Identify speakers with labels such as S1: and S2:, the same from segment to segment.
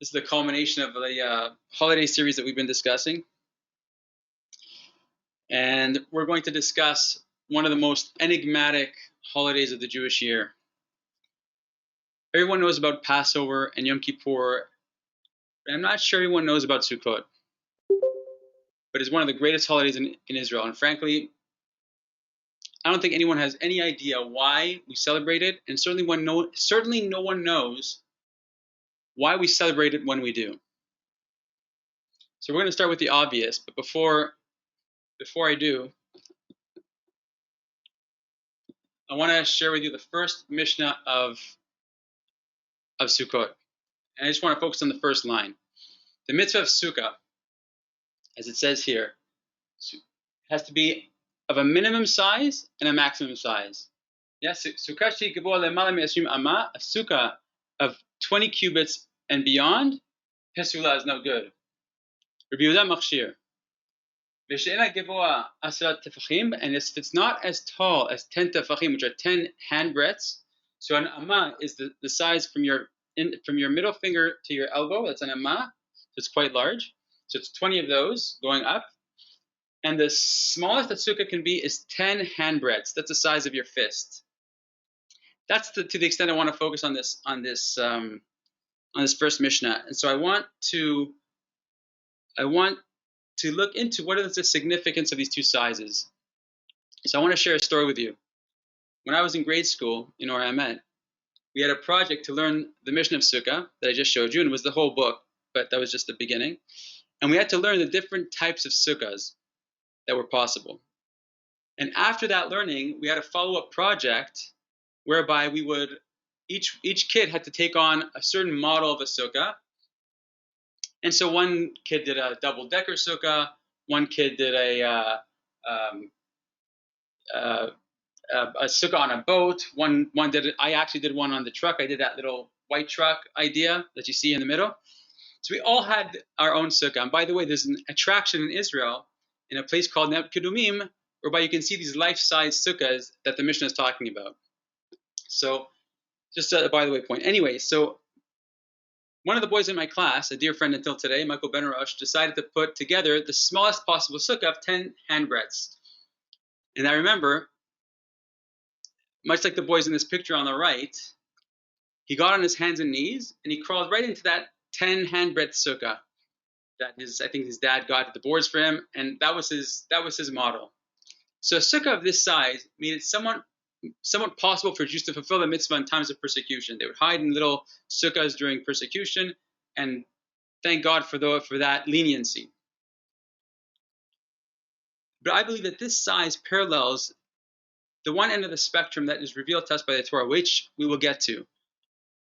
S1: This is the culmination of the holiday series that we've been discussing. And we're going to discuss one of the most enigmatic holidays of the Jewish year. Everyone knows about Passover and Yom Kippur. I'm not sure everyone knows about Sukkot, but it's one of the greatest holidays in Israel. And frankly, I don't think anyone has any idea why we celebrate it, and certainly no one knows why we celebrate it when we do. So we're going to start with the obvious, but before I do, I want to share with you the first Mishnah of Sukkot. And I just want to focus on the first line. The mitzvah of Sukkah, as it says here, has to be of a minimum size and a maximum size. Yes, a sukkah of 20 cubits and beyond, pesula is no good. Rabbi Yehuda machshir. And if it's not as tall as 10 tefachim, which are 10 handbreadths, so an amma is the size from your middle finger to your elbow. That's an amma, so it's quite large. So it's 20 of those going up. And the smallest that sukkah can be is 10 handbreadths. That's the size of your fist. That's to the extent I want to focus on this first Mishnah. And so I want to look into what is the significance of these two sizes. So I want to share a story with you. When I was in grade school in Oramet, we had a project to learn the Mishnah of Sukkah that I just showed you, and it was the whole book, but that was just the beginning. And we had to learn the different types of sukkahs that were possible. And after that learning, we had a follow-up project whereby we would each kid had to take on a certain model of a sukkah. And so one kid did a double-decker sukkah, one kid did a sukkah on a boat, one did it. I actually did one on the truck. I did that little white truck idea that you see in the middle. So we all had our own sukkah. And by the way, there's an attraction in Israel in a place called Neb Kedumim, whereby you can see these life-size sukkahs that the Mishnah is talking about. So just a by the way point. Anyway, so one of the boys in my class, a dear friend until today, Michael Ben-Rosh, decided to put together the smallest possible sukkah of 10 handbreadths. And I remember, much like the boys in this picture on the right, he got on his hands and knees and he crawled right into that 10 handbreadth sukkah that I think his dad got at the boards for him, and that was his model. So a sukkah of this size made it somewhat possible for Jews to fulfill the mitzvah in times of persecution. They would hide in little sukkahs during persecution, and thank God for that leniency. But I believe that this size parallels the one end of the spectrum that is revealed to us by the Torah, which we will get to.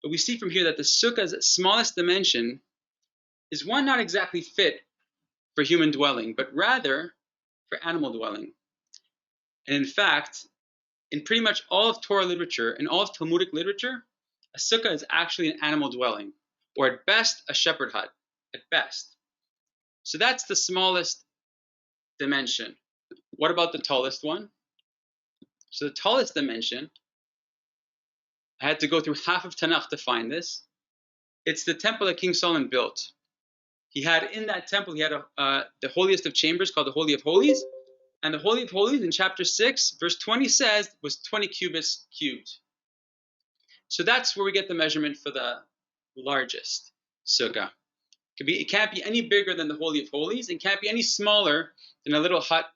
S1: But we see from here that the sukkah's smallest dimension is one not exactly fit for human dwelling, but rather for animal dwelling. And in fact, in pretty much all of Torah literature and all of Talmudic literature, a sukkah is actually an animal dwelling, or at best, a shepherd hut, at best. So that's the smallest dimension. What about the tallest one? So the tallest dimension, I had to go through half of Tanakh to find this. It's the temple that King Solomon built. He had in that temple, he had the holiest of chambers called the Holy of Holies. And the Holy of Holies in chapter 6, verse 20 says, was 20 cubits cubed. So that's where we get the measurement for the largest sukkah. It can't be any bigger than the Holy of Holies, and can't be any smaller than a little hut,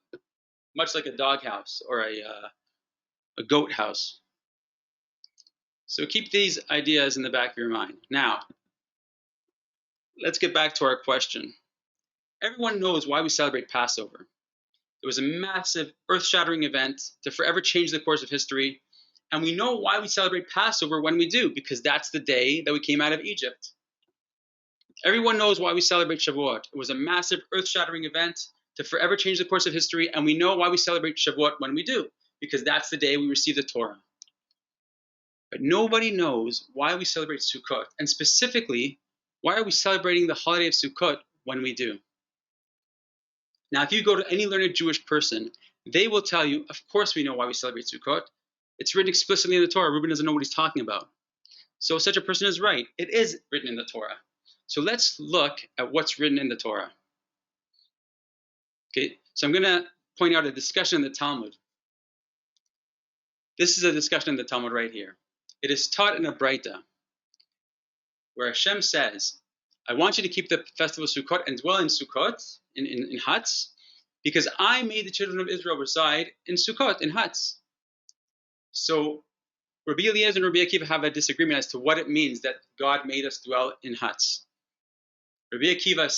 S1: much like a dog house or a goat house. So keep these ideas in the back of your mind. Now, let's get back to our question. Everyone knows why we celebrate Passover. It was a massive, earth-shattering event to forever change the course of history. And we know why we celebrate Passover when we do, because that's the day that we came out of Egypt. Everyone knows why we celebrate Shavuot. It was a massive, earth-shattering event to forever change the course of history. And we know why we celebrate Shavuot when we do, because that's the day we receive the Torah. But nobody knows why we celebrate Sukkot. And specifically, why are we celebrating the holiday of Sukkot when we do? Now, if you go to any learned Jewish person, they will tell you, of course we know why we celebrate Sukkot. It's written explicitly in the Torah. Reuben doesn't know what he's talking about. So such a person is right. It is written in the Torah. So let's look at what's written in the Torah. Okay, so I'm going to point out a discussion in the Talmud. This is a discussion in the Talmud right here. It is taught in a Braita, where Hashem says, I want you to keep the festival of Sukkot and dwell in Sukkot, in huts, because I made the children of Israel reside in Sukkot, in huts. So Rabbi Eliezer and Rabbi Akiva have a disagreement as to what it means that God made us dwell in huts. Rabbi Eliezer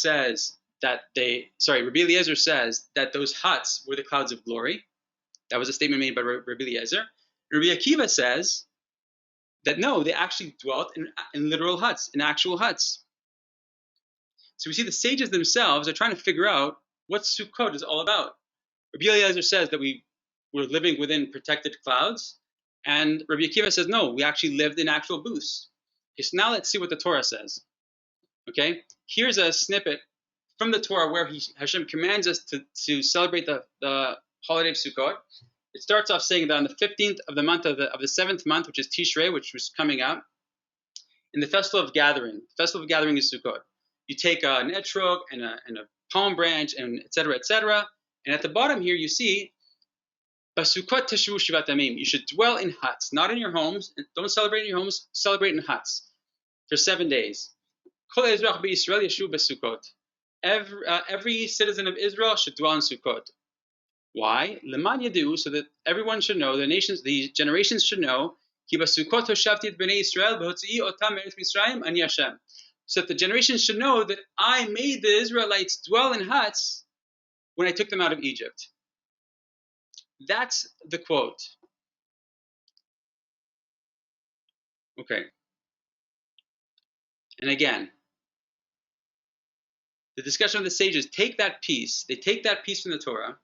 S1: says that those huts were the clouds of glory. That was a statement made by Rabbi Eliezer. Rabbi Akiva says that no, they actually dwelt in literal huts, in actual huts. So we see the sages themselves are trying to figure out what Sukkot is all about. Rabbi Eliezer says that we were living within protected clouds, and Rabbi Akiva says no, we actually lived in actual booths. Okay, so now let's see what the Torah says. Okay, here's a snippet from the Torah where Hashem commands us to celebrate the holiday of Sukkot. It starts off saying that on the 15th of the month of the 7th month, which is Tishrei, which was coming up, in the festival of gathering. The festival of gathering is Sukkot. You take an etrog and a palm branch, and etc., etc. And at the bottom here, you see, Basukot teshuvu shivat yamim. You should dwell in huts, not in your homes. Don't celebrate in your homes. Celebrate in huts for 7 days. Kol ezrach b'Yisrael yeshuv b'Sukkot. Every citizen of Israel should dwell in Sukkot. Why? Leman yadu, so that everyone should know, the generations should know, Ki b'Sukkot hoshavti et bnei Yisrael b'hotzii otam me'eretz Mitzrayim ani Hashem. So that the generations should know that I made the Israelites dwell in huts when I took them out of Egypt. That's the quote. Okay. And again, the discussion of the sages take that piece. They take that piece from the Torah,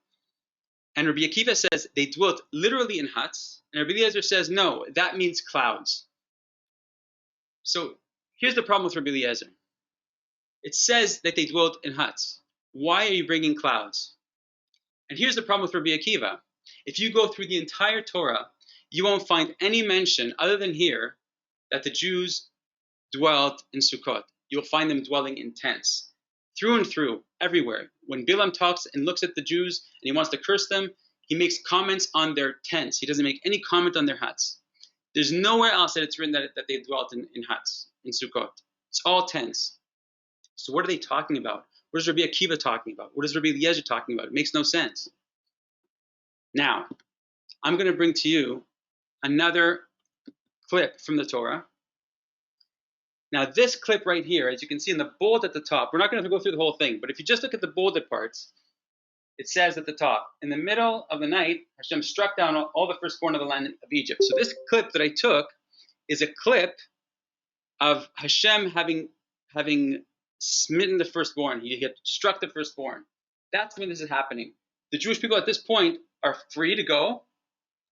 S1: and Rabbi Akiva says they dwelt literally in huts, and Rabbi Eliezer says no, that means clouds. So here's the problem with Rabbi Eliezer. It says that they dwelt in huts. Why are you bringing clouds? And here's the problem with Rabbi Akiva. If you go through the entire Torah, you won't find any mention other than here that the Jews dwelt in Sukkot. You'll find them dwelling in tents. Through and through, everywhere. When Bilam talks and looks at the Jews and he wants to curse them, he makes comments on their tents. He doesn't make any comment on their huts. There's nowhere else that it's written that they dwelt in huts, in Sukkot. It's all tents. So what are they talking about? What is Rabbi Akiva talking about? What is Rabbi Eliezer talking about? It makes no sense. Now, I'm going to bring to you another clip from the Torah. Now, this clip right here, as you can see in the bold at the top, we're not going to go through the whole thing, but if you just look at the bolded parts, it says at the top, in the middle of the night, Hashem struck down all the firstborn of the land of Egypt. So this clip that I took is a clip of Hashem having smitten the firstborn. He had struck the firstborn. That's when this is happening. The Jewish people at this point are free to go.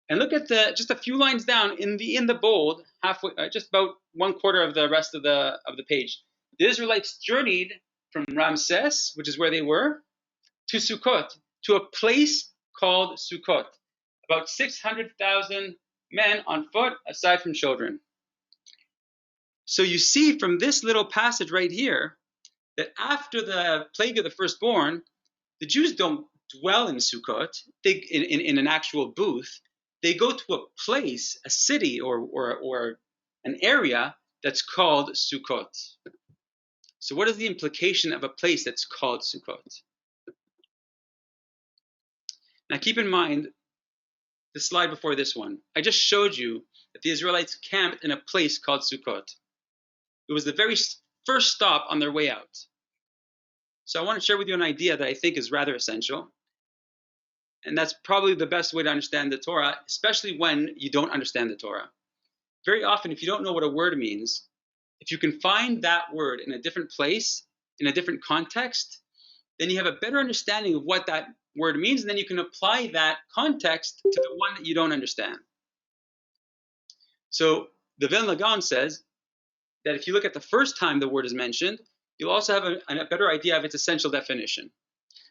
S1: And look at just a few lines down in the bold, halfway, just about 1/4 of the rest of the page. The Israelites journeyed from Ramses, which is where they were, to Sukkot, to a place called Sukkot. About 600,000 men on foot, aside from children. So you see from this little passage right here that after the plague of the firstborn, the Jews don't dwell in Sukkot, in an actual booth. They go to a place, a city, or an area that's called Sukkot. So what is the implication of a place that's called Sukkot? Now keep in mind the slide before this one. I just showed you that the Israelites camped in a place called Sukkot. It was the very first stop on their way out. So I want to share with you an idea that I think is rather essential. And that's probably the best way to understand the Torah, especially when you don't understand the Torah. Very often, if you don't know what a word means, if you can find that word in a different place, in a different context, then you have a better understanding of what that word means, and then you can apply that context to the one that you don't understand. So the Vilna Gaon says that if you look at the first time the word is mentioned, you'll also have a better idea of its essential definition.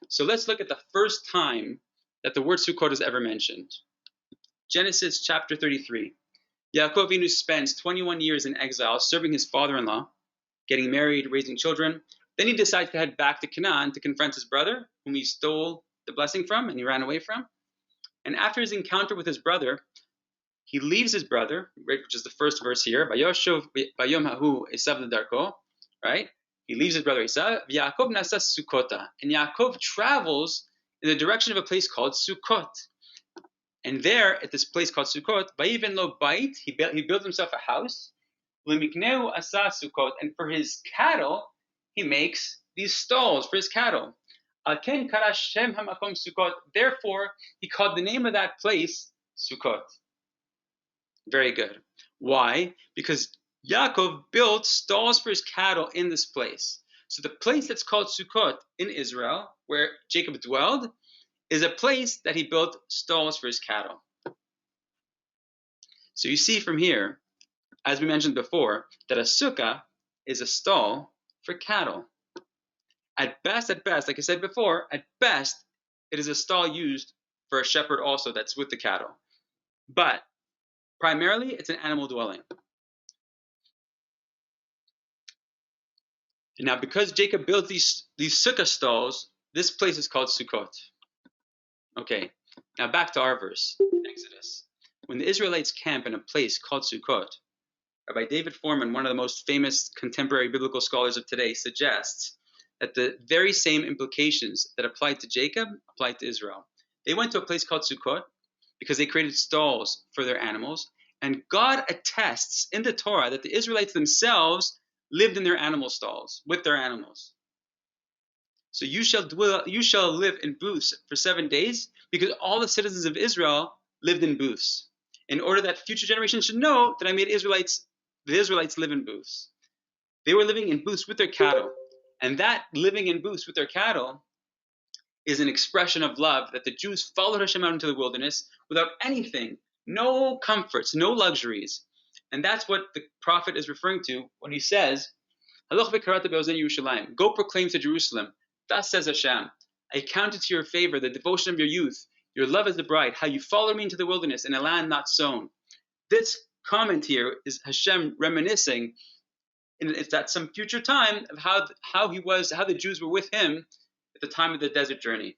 S1: So let's look at the first time that the word Sukkot is ever mentioned. Genesis chapter 33. Yaakov Avinu spends 21 years in exile serving his father-in-law. getting married, raising children. Then he decides to head back to Canaan to confront his brother, whom he stole the blessing from and he ran away from. And after his encounter with his brother, he leaves his brother, right, which is the first verse here. Vayoshev bayom hahu Esav ledarko, right? He leaves his brother Esav. Yaakov nasa Sukkotah, and Yaakov travels in the direction of a place called Sukkot. And there, at this place called Sukkot, vayiven lo bait, he builds himself a house. Lemikneu asa Sukkot, and for his cattle, he makes these stalls for his cattle. Alken kara shem hamakom Sukkot. Therefore, he called the name of that place Sukkot. Very good. Why? Because Yaakov built stalls for his cattle in this place. So the place that's called Sukkot in Israel, where Jacob dwelled, is a place that he built stalls for his cattle. So you see from here, as we mentioned before, that a sukkah is a stall for cattle. At best, like I said before, at best, it is a stall used for a shepherd also that's with the cattle. But primarily, it's an animal dwelling. Now, because Jacob built these sukkah stalls, this place is called Sukkot. Okay, now back to our verse, Exodus. When the Israelites camp in a place called Sukkot, Rabbi David Foreman, one of the most famous contemporary biblical scholars of today, suggests that the very same implications that applied to Jacob applied to Israel. They went to a place called Sukkot because they created stalls for their animals, and God attests in the Torah that the Israelites themselves lived in their animal stalls with their animals. So you shall live in booths for 7 days, because all the citizens of Israel lived in booths, in order that future generations should know that I made the Israelites live in booths. They were living in booths with their cattle, and that living in booths with their cattle is an expression of love, that the Jews followed Hashem out into the wilderness without anything, no comforts, no luxuries. And that's what the prophet is referring to when he says, Haloch v'karata be'ozen Yerushalayim, go proclaim to Jerusalem, thus says Hashem, I counted to your favor the devotion of your youth, your love as the bride, how you followed me into the wilderness in a land not sown. This comment here is Hashem reminiscing it's at some future time of how the Jews were with him at the time of the desert journey.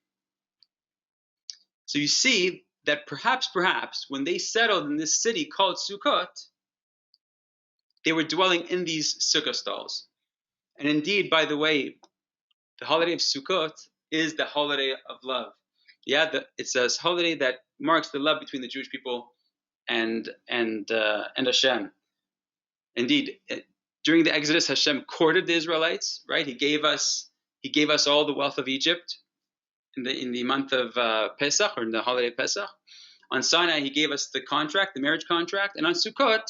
S1: So you see that perhaps when they settled in this city called Sukkot, they were dwelling in these sukkah stalls. And indeed, by the way, the holiday of Sukkot is the holiday of love. Yeah, it's a holiday that marks the love between the Jewish people and Hashem. Indeed, during the Exodus, Hashem courted the Israelites. Right, He gave us all the wealth of Egypt in the month of Pesach, or in the holiday of Pesach. On Sinai, He gave us the marriage contract, and on Sukkot,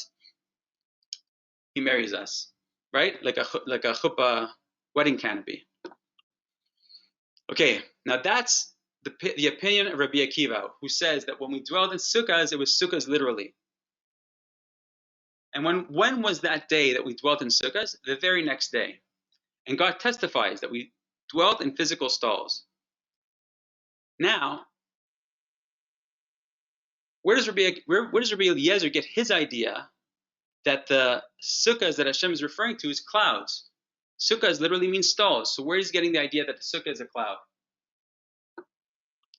S1: He marries us. Right, like a chuppah wedding canopy. Okay, now that's the opinion of Rabbi Akiva, who says that when we dwelled in Sukkahs, it was Sukkahs literally. And when was that day that we dwelt in Sukkahs? The very next day. And God testifies that we dwelt in physical stalls. Now, where does Rabbi Eliezer get his idea that the Sukkahs that Hashem is referring to is clouds? Sukkahs literally means stalls. So where is he getting the idea that the sukkah is a cloud?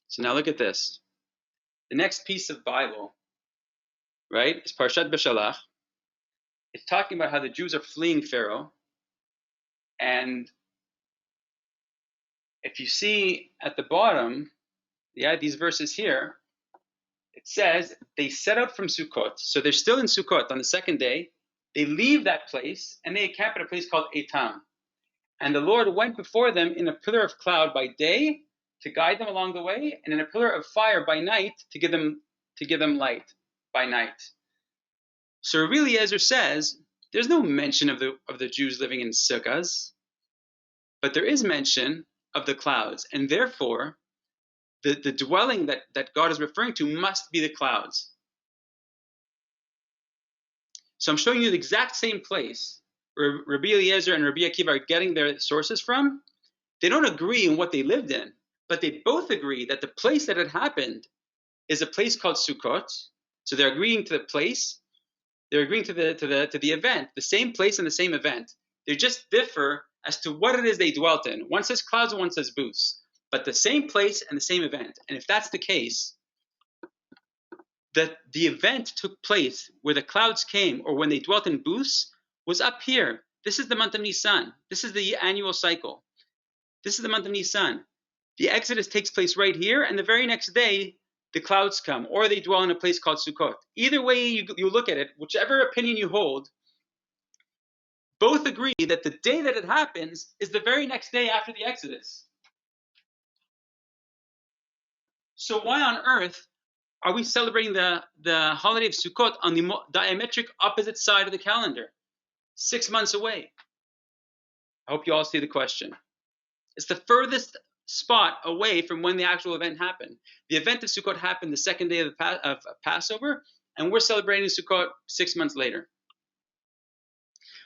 S1: So now look at this. The next piece of Bible, right, is Parshat Beshalach. It's talking about how the Jews are fleeing Pharaoh. And if you see at the bottom, these verses here, it says they set out from Sukkot. So they're still in Sukkot on the second day. They leave that place and they camp at a place called Etam. And the Lord went before them in a pillar of cloud by day to guide them along the way, and in a pillar of fire by night to give them light by night. So Rabbi Eliezer says there's no mention of the Jews living in sukkahs, but there is mention of the clouds, and therefore the dwelling that God is referring to must be the clouds. So I'm showing you the exact same place where Rabbi Eliezer and Rabbi Akiva are getting their sources from. They don't agree on what they lived in, but they both agree that the place that it happened is a place called Sukkot. So they're agreeing to the place. They're agreeing to the event, the same place and the same event. They just differ as to what it is they dwelt in. One says clouds and one says booths, but the same place and the same event. And if that's the case, that the event took place where the clouds came or when they dwelt in booths was up here. This is the month of Nisan. This is the annual cycle. This is the month of Nisan. The Exodus takes place right here, and the very next day, the clouds come, or they dwell in a place called Sukkot. Either way you look at it, whichever opinion you hold, both agree that the day that it happens is the very next day after the Exodus. So why on earth are we celebrating the holiday of Sukkot on the diametric opposite side of the calendar, 6 months away? I hope you all see the question. It's the furthest spot away from when the actual event happened. The event of Sukkot happened the second day of Passover, and we're celebrating Sukkot 6 months later.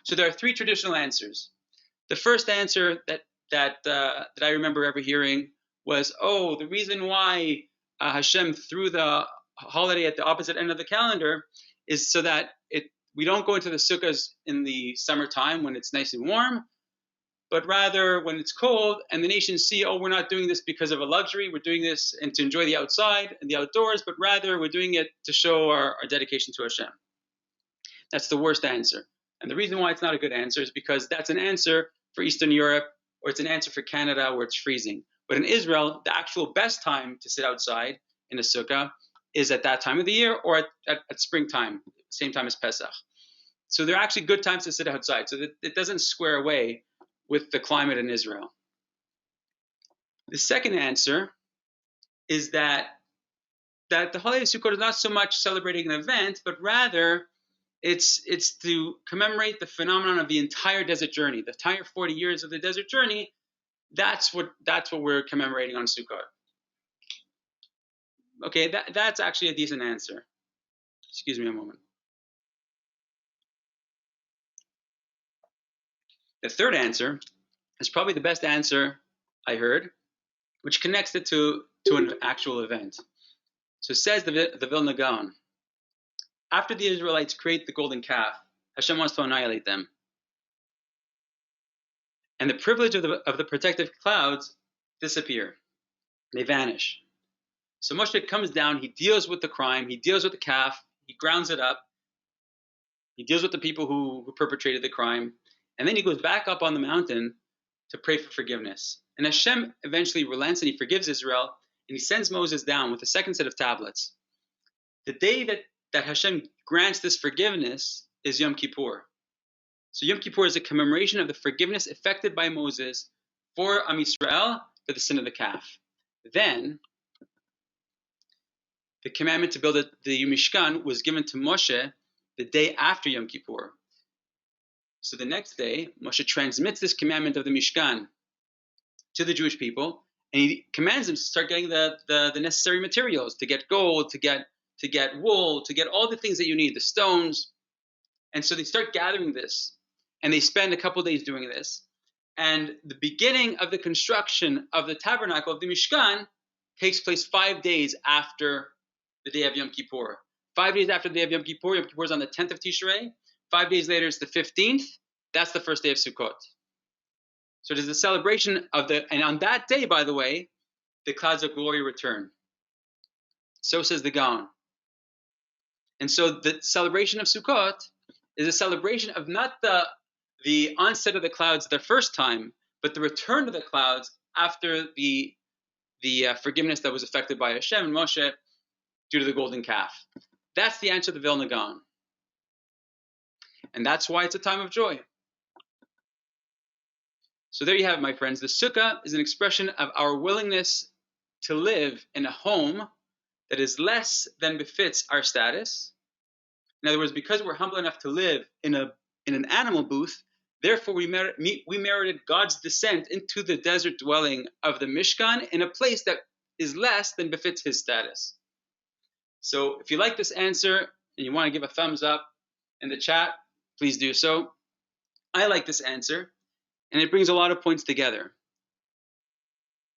S1: So there are three traditional answers. The first answer that I remember ever hearing was, oh, the reason why Hashem threw the holiday at the opposite end of the calendar is so that we don't go into the Sukkahs in the summertime when it's nice and warm, but rather when it's cold and the nations see, oh, we're not doing this because of a luxury, we're doing this and to enjoy the outside and the outdoors, but rather we're doing it to show our dedication to Hashem. That's the worst answer. And the reason why it's not a good answer is because that's an answer for Eastern Europe, or it's an answer for Canada where it's freezing. But in Israel, the actual best time to sit outside in a sukkah is at that time of the year or at springtime, same time as Pesach. So they're actually good times to sit outside. So that it doesn't square away with the climate in Israel. The second answer is that the holiday of Sukkot is not so much celebrating an event, but rather it's to commemorate the phenomenon of the entire desert journey, the entire 40 years of the desert journey. That's what we're commemorating on Sukkot. Okay, that's actually a decent answer. Excuse me a moment. The third answer is probably the best answer I heard, which connects it to an actual event. So says the Vilna Gaon, after the Israelites create the golden calf, Hashem wants to annihilate them. And the privilege of the protective clouds disappear. They vanish. So Moshe comes down, he deals with the crime, he deals with the calf, he grounds it up, he deals with the people who perpetrated the crime, and then he goes back up on the mountain to pray for forgiveness. And Hashem eventually relents and he forgives Israel, and he sends Moses down with a second set of tablets. The day that Hashem grants this forgiveness is Yom Kippur. So Yom Kippur is a commemoration of the forgiveness effected by Moses for Am Yisrael for the sin of the calf. Then, the commandment to build the Mishkan was given to Moshe the day after Yom Kippur. So the next day, Moshe transmits this commandment of the Mishkan to the Jewish people, and he commands them to start getting the necessary materials, to get gold, to get wool, to get all the things that you need, the stones. And so they start gathering this, and they spend a couple of days doing this. And the beginning of the construction of the tabernacle of the Mishkan takes place 5 days after the day of Yom Kippur. 5 days after the day of Yom Kippur is on the 10th of Tishrei. 5 days later, it's the 15th. That's the first day of Sukkot. So it is the celebration of and on that day, by the way, the clouds of glory return. So says the Gaon. And so the celebration of Sukkot is a celebration of not the onset of the clouds the first time, but the return of the clouds after the forgiveness that was effected by Hashem and Moshe due to the golden calf. That's the answer of the Vilna Gaon. And that's why it's a time of joy. So there you have it, my friends. The Sukkah is an expression of our willingness to live in a home that is less than befits our status. In other words, because we're humble enough to live in an animal booth, therefore we merited God's descent into the desert dwelling of the Mishkan in a place that is less than befits his status. So if you like this answer and you want to give a thumbs up in the chat, please do so. I like this answer, and it brings a lot of points together.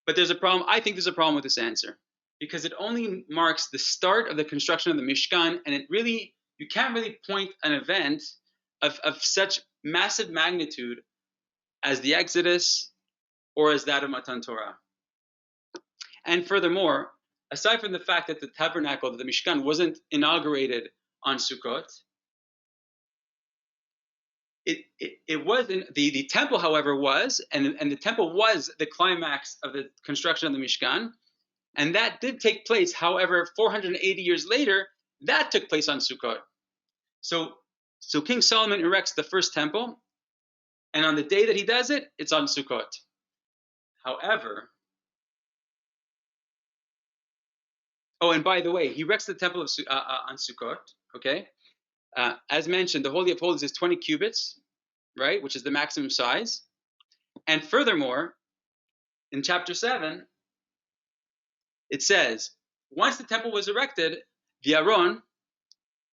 S1: But there's a problem. I think there's a problem with this answer, because it only marks the start of the construction of the Mishkan, and you can't really point an event of such massive magnitude as the Exodus or as that of Matan Torah. And furthermore, aside from the fact that the tabernacle, the Mishkan, wasn't inaugurated on Sukkot, it was the temple, however, was, and the temple was the climax of the construction of the Mishkan, and that did take place. However, 480 years later, that took place on Sukkot. So King Solomon erects the first temple, and on the day that he does it, it's on Sukkot. However, oh, and by the way, he erects the temple of on Sukkot. Okay, as mentioned, the Holy of Holies is 20 cubits, right, which is the maximum size. And furthermore, in chapter 7, it says, once the temple was erected, the Aron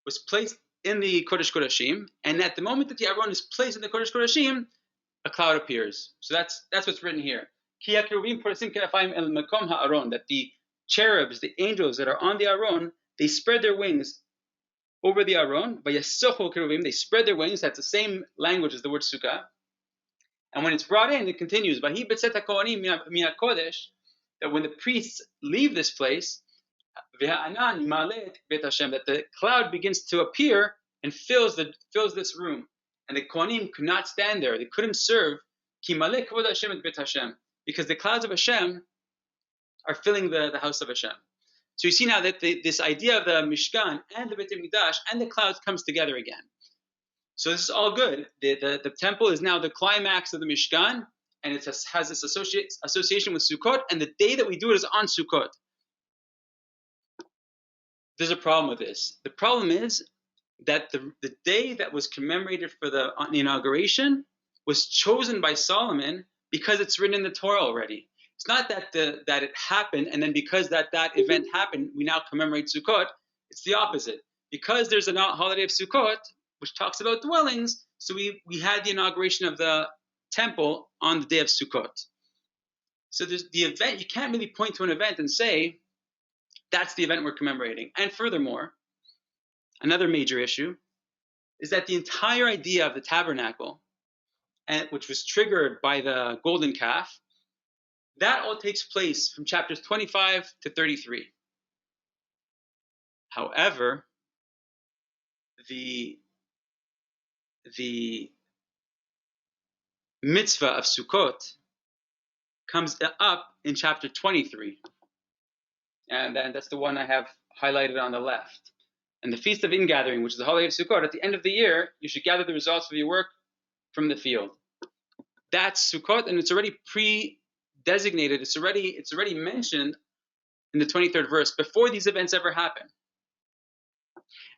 S1: was placed in the Kodesh Kodashim, and at the moment that the Aron is placed in the Kodesh Kodashim, a cloud appears. So that's what's written here. That the cherubs, the angels that are on the Aron, they spread their wings over the Aron. They spread their wings. That's the same language as the word Sukkah. And when it's brought in, it continues. That when the priests leave this place, that the cloud begins to appear and fills this room. And the Kohanim could not stand there. They couldn't serve because the clouds of Hashem are filling the house of Hashem. So you see now that this idea of the Mishkan and the Beit HaMikdash and the clouds comes together again. So this is all good. The temple is now the climax of the Mishkan, and it has this association with Sukkot, and the day that we do it is on Sukkot. There's a problem with this. The problem is that the day that was commemorated for the inauguration was chosen by Solomon because it's written in the Torah already. It's not that it happened, and then because that event happened, we now commemorate Sukkot. It's the opposite. Because there's a holiday of Sukkot, which talks about dwellings, so we had the inauguration of the temple on the day of Sukkot. So there's the event. You can't really point to an event and say, that's the event we're commemorating. And furthermore, another major issue is that the entire idea of the tabernacle, which was triggered by the golden calf, that all takes place from chapters 25 to 33. However, the mitzvah of Sukkot comes up in chapter 23. And that's the one I have highlighted on the left. And the Feast of Ingathering, which is the holiday of Sukkot, at the end of the year, you should gather the results of your work from the field. That's Sukkot, and it's already pre-designated. It's already mentioned in the 23rd verse before these events ever happen.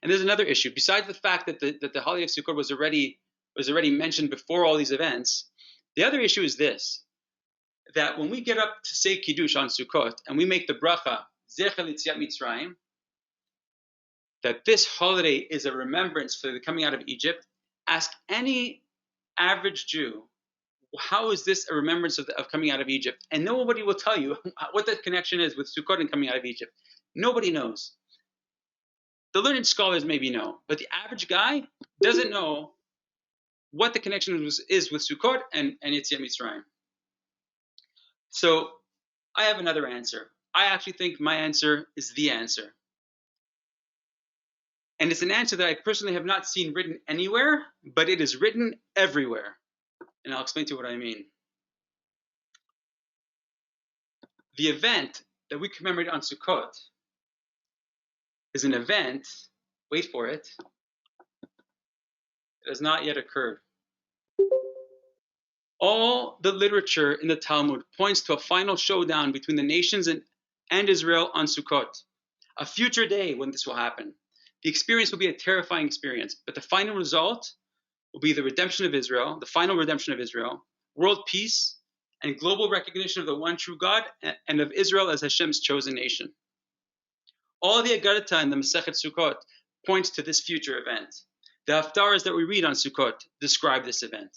S1: And there's another issue. Besides the fact that the holiday of Sukkot was already mentioned before all these events, the other issue is this: that when we get up to say Kiddush on Sukkot and we make the bracha Zecher L'Yetziat Mitzrayim, that this holiday is a remembrance for the coming out of Egypt. Ask any average Jew, how is this a remembrance of coming out of Egypt? And nobody will tell you what the connection is with Sukkot and coming out of Egypt. Nobody knows. The learned scholars maybe know, but the average guy doesn't know what the connection is with Sukkot and Yetziat Mitzrayim. So I have another answer. I actually think my answer is the answer. And it's an answer that I personally have not seen written anywhere, but it is written everywhere. And I'll explain to you what I mean. The event that we commemorate on Sukkot is an event, wait for it, that has not yet occurred. All the literature in the Talmud points to a final showdown between the nations and Israel on Sukkot, a future day when this will happen. The experience will be a terrifying experience, but the final result will be the redemption of Israel, the final redemption of Israel, world peace, and global recognition of the one true God and of Israel as Hashem's chosen nation. All the Agarata and the Masechet Sukkot points to this future event. The Haftarahs that we read on Sukkot describe this event.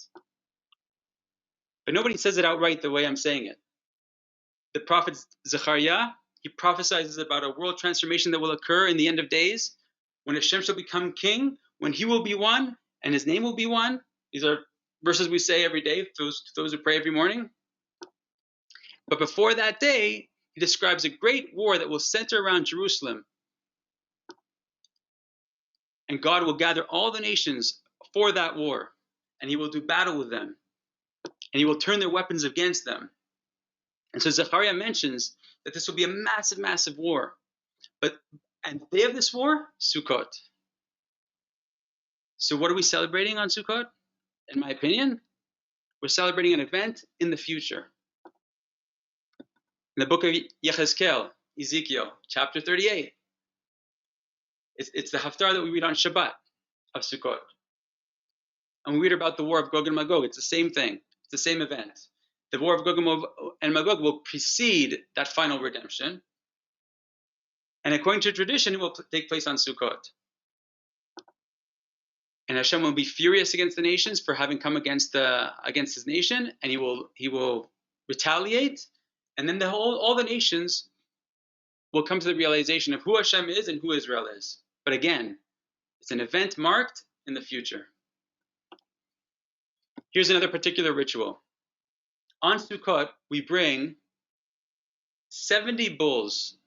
S1: But nobody says it outright the way I'm saying it. The prophet Zechariah, he prophesies about a world transformation that will occur in the end of days, when Hashem shall become king, when he will be one, and his name will be one. These are verses we say every day, those who pray every morning. But before that day, he describes a great war that will center around Jerusalem. And God will gather all the nations for that war, and he will do battle with them, and he will turn their weapons against them. And so Zechariah mentions that this will be a massive, massive war. And the day of this war, Sukkot. So what are we celebrating on Sukkot? In my opinion, we're celebrating an event in the future. In the book of Ezekiel, chapter 38, it's the Haftarah that we read on Shabbat of Sukkot. And we read about the war of Gog and Magog. It's the same thing. It's the same event. The war of Gog and Magog will precede that final redemption. And according to tradition, it will take place on Sukkot. And Hashem will be furious against the nations for having come against his nation, and he will retaliate. And then all the nations will come to the realization of who Hashem is and who Israel is. But again, it's an event marked in the future. Here's another particular ritual. On Sukkot, we bring 70 bulls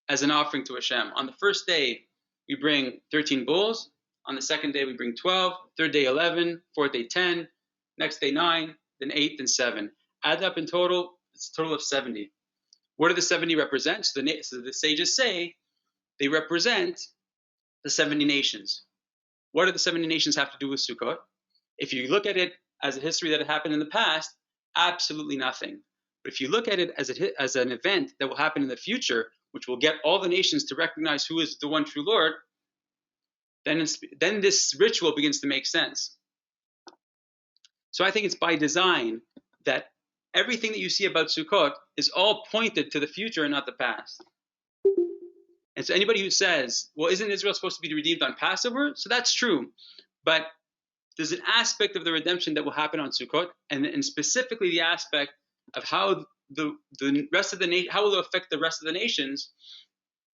S1: as an offering to Hashem. On the first day, we bring 13 bulls. On the second day, we bring 12. Third day, 11. Fourth day, 10. Next day, 9. Then 8. Then 7. Add up in total, it's a total of 70. What do the 70 represent? So the sages say they represent the 70 nations. What do the 70 nations have to do with Sukkot? If you look at it as a history that happened in the past, absolutely nothing. But if you look at it as an event that will happen in the future, which will get all the nations to recognize who is the one true Lord, then this ritual begins to make sense. So I think it's by design that everything that you see about Sukkot is all pointed to the future and not the past. And so anybody who says, well, isn't Israel supposed to be redeemed on Passover? So that's true. But there's an aspect of the redemption that will happen on Sukkot, and specifically the aspect of how the rest of the how will it affect the rest of the nations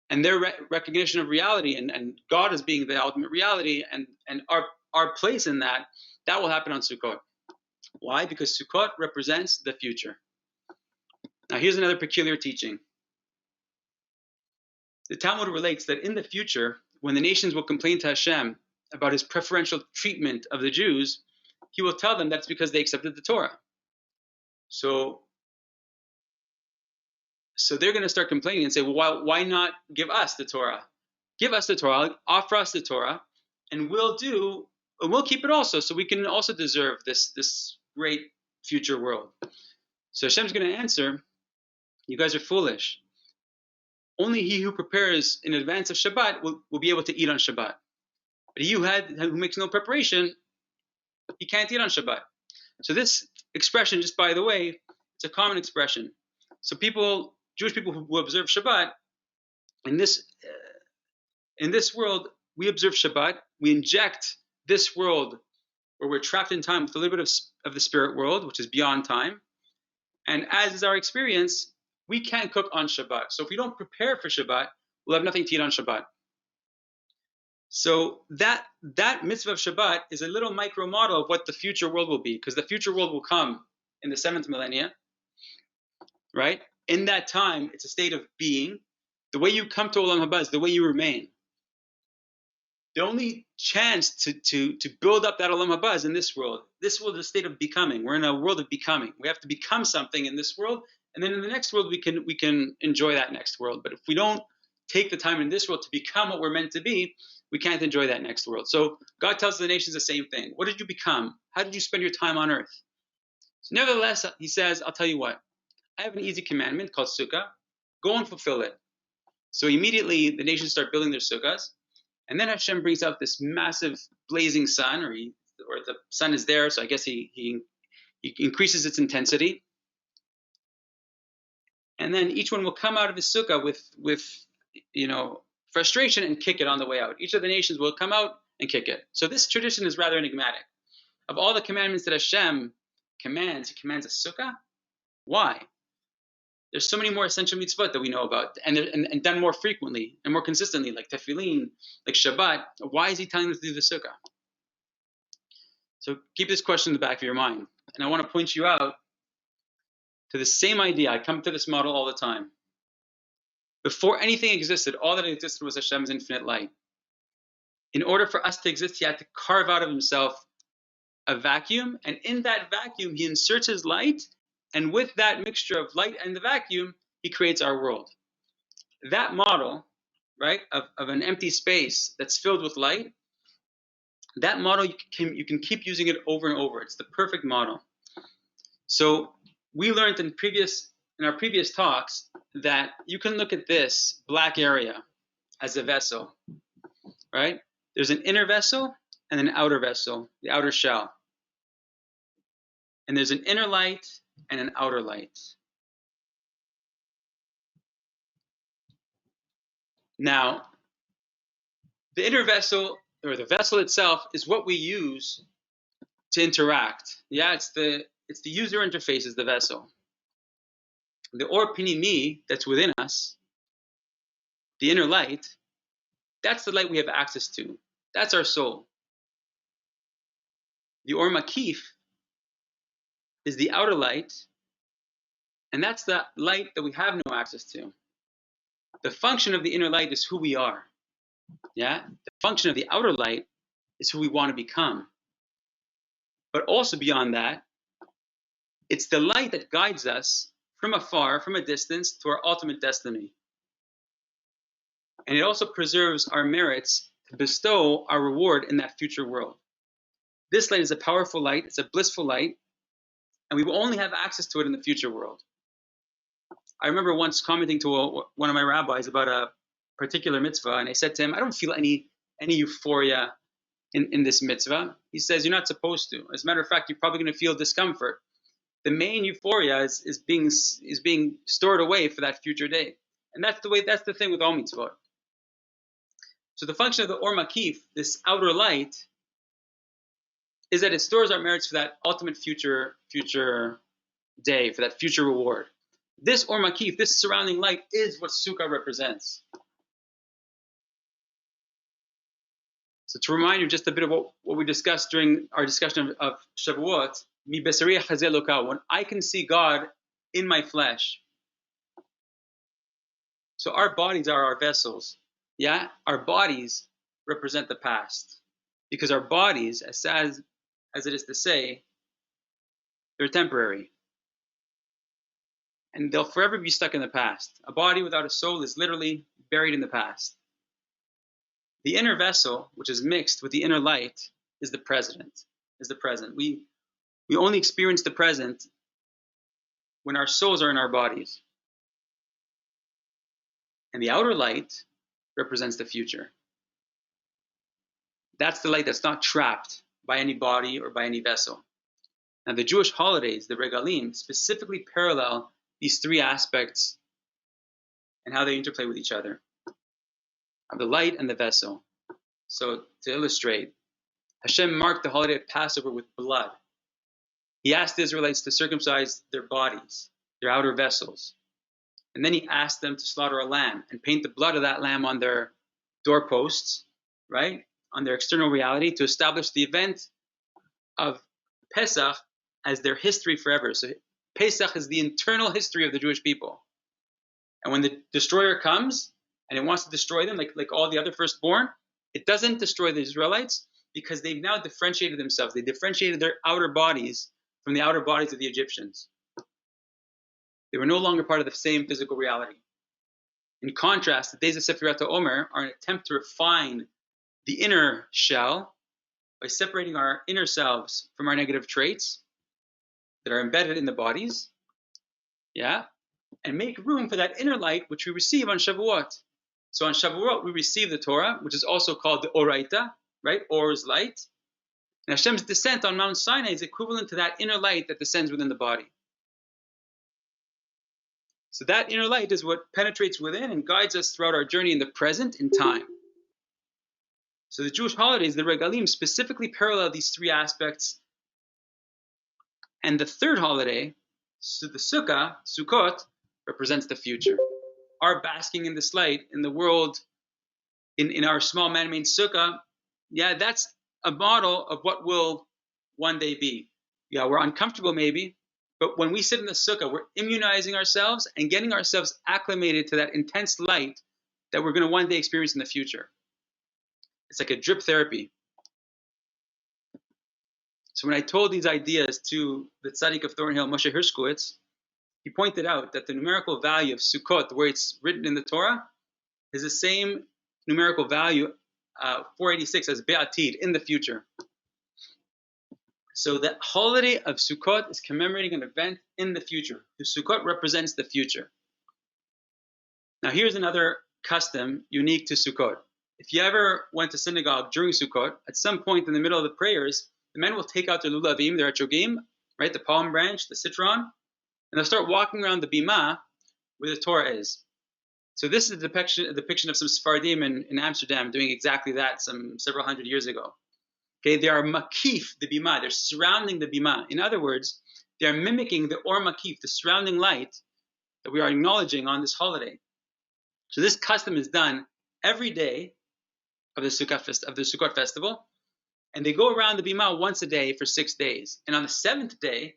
S1: and their recognition of reality and God as being the ultimate reality and our place in that will happen on Sukkot. Why? Because Sukkot represents the future. Now here's another peculiar teaching. The Talmud relates that in the future, when the nations will complain to Hashem about his preferential treatment of the Jews, he will tell them that's because they accepted the Torah. So they're going to start complaining and say, well, why not give us the Torah? Give us the Torah, offer us the Torah, and we'll keep it also, so we can also deserve this great future world. So Hashem's going to answer, you guys are foolish. Only he who prepares in advance of Shabbat will be able to eat on Shabbat. But he who makes no preparation, he can't eat on Shabbat. So this expression, just by the way, it's a common expression. So Jewish people who observe Shabbat, in this world, we observe Shabbat. We inject this world where we're trapped in time with a little bit of the spirit world, which is beyond time. And as is our experience, we can't cook on Shabbat. So if we don't prepare for Shabbat, we'll have nothing to eat on Shabbat. So that mitzvah of Shabbat is a little micro model of what the future world will be, because the future world will come in the 7th millennia, right? In that time, it's a state of being. The way you come to Olam Haba is the way you remain. The only chance to build up that Olam Haba is in this world. This world is a state of becoming. We're in a world of becoming. We have to become something in this world, and then in the next world we can enjoy that next world. But if we don't take the time in this world to become what we're meant to be, we can't enjoy that next world. So God tells the nations the same thing. What did you become? How did you spend your time on earth? So nevertheless, he says, I'll tell you what. I have an easy commandment called Sukkah. Go and fulfill it. So immediately the nations start building their Sukkahs. And then Hashem brings out this massive blazing sun, or the sun is there, so I guess he increases its intensity. And then each one will come out of his Sukkah with frustration and kick it on the way out. Each of the nations will come out and kick it. So this tradition is rather enigmatic. Of all the commandments that Hashem commands, he commands a Sukkah. Why? There's so many more essential mitzvot that we know about and done more frequently and more consistently, like tefillin, like Shabbat. Why is he telling them to do the Sukkah? So keep this question in the back of your mind. And I want to point you out to the same idea. I come to this model all the time. Before anything existed, all that existed was Hashem's infinite light. In order for us to exist, he had to carve out of himself a vacuum, and in that vacuum, he inserts his light, and with that mixture of light and the vacuum, he creates our world. That model, right, of an empty space that's filled with light, that model, you can keep using it over and over. It's the perfect model. So we learned in our previous talks that you can look at this black area as a vessel, right? There's an inner vessel and an outer vessel, the outer shell. And there's an inner light and an outer light. Now, the inner vessel, or the vessel itself, is what we use to interact. Yeah, it's the user interface is the vessel. The or pinimi that's within us, the inner light, that's the light we have access to. That's our soul. The or makif is the outer light, and that's the light that we have no access to. The function of the inner light is who we are. Yeah? The function of the outer light is who we want to become. But also beyond that, it's the light that guides us from afar, from a distance, to our ultimate destiny. And it also preserves our merits to bestow our reward in that future world. This light is a powerful light, it's a blissful light, and we will only have access to it in the future world. I remember once commenting to one of my rabbis about a particular mitzvah, and I said to him, I don't feel any euphoria in this mitzvah. He says, you're not supposed to. As a matter of fact, you're probably going to feel discomfort. The main euphoria is being stored away for that future day. And that's the thing with all mitzvot. So the function of the or makif, this outer light, is that it stores our merits for that ultimate future day, for that future reward. This or makif, this surrounding light, is what Sukkah represents. So to remind you just a bit of what we discussed during our discussion of Shavuot, mi besari chazeh Eloka, when I can see God in my flesh. So our bodies are our vessels. Yeah, our bodies represent the past, because our bodies, as sad as it is to say, they're temporary, and they'll forever be stuck in the past. A body without a soul is literally buried in the past. The inner vessel, which is mixed with the inner light, is the present. We only experience the present when our souls are in our bodies. And the outer light represents the future. That's the light that's not trapped by any body or by any vessel. Now, the Jewish holidays, the regalim, specifically parallel these three aspects and how they interplay with each other, of the light and the vessel. So, to illustrate, Hashem marked the holiday of Passover with blood. He asked the Israelites to circumcise their bodies, their outer vessels. And then he asked them to slaughter a lamb and paint the blood of that lamb on their doorposts, right? On their external reality, to establish the event of Pesach as their history forever. So Pesach is the internal history of the Jewish people. And when the destroyer comes and it wants to destroy them, like all the other firstborn, it doesn't destroy the Israelites because they've now differentiated themselves. They differentiated their outer bodies from the outer bodies of the Egyptians. They were no longer part of the same physical reality. In contrast, the days of Sefirat HaOmer are an attempt to refine the inner shell by separating our inner selves from our negative traits that are embedded in the bodies, yeah, and make room for that inner light which we receive on Shavuot. So on Shavuot, we receive the Torah, which is also called the Oraita, right? Or is light. And Hashem's descent on Mount Sinai is equivalent to that inner light that descends within the body. So that inner light is what penetrates within and guides us throughout our journey in the present, in time. So the Jewish holidays, the regalim, specifically parallel these three aspects. And the third holiday, so the Sukkah, Sukkot, represents the future. Our basking in this light in the world, in our small man-made Sukkah, yeah, that's a model of what will one day be? Yeah, we're uncomfortable maybe, but when we sit in the sukkah, we're immunizing ourselves and getting ourselves acclimated to that intense light that we're going to one day experience in the future. It's like a drip therapy. So when I told these ideas to the tzaddik of Thornhill, Moshe Hirschkowitz, he pointed out that the numerical value of Sukkot, the way it's written in the Torah, is the same numerical value, 486, as Be'atid, in the future. So the holiday of Sukkot is commemorating an event in the future. The Sukkot represents the future. Now here's another custom unique to Sukkot. If you ever went to synagogue during Sukkot, at some point in the middle of the prayers, the men will take out their lulavim, their etrogim, right, the palm branch, the citron, and they'll start walking around the bima where the Torah is. So this is a depiction of some Sephardim in Amsterdam doing exactly that several hundred years ago. Okay, they are makif, the bima. They're surrounding the bima. In other words, they are mimicking the or makif, the surrounding light that we are acknowledging on this holiday. So this custom is done every day of the Sukkot festival, and they go around the bima once a day for 6 days. And on the 7th day,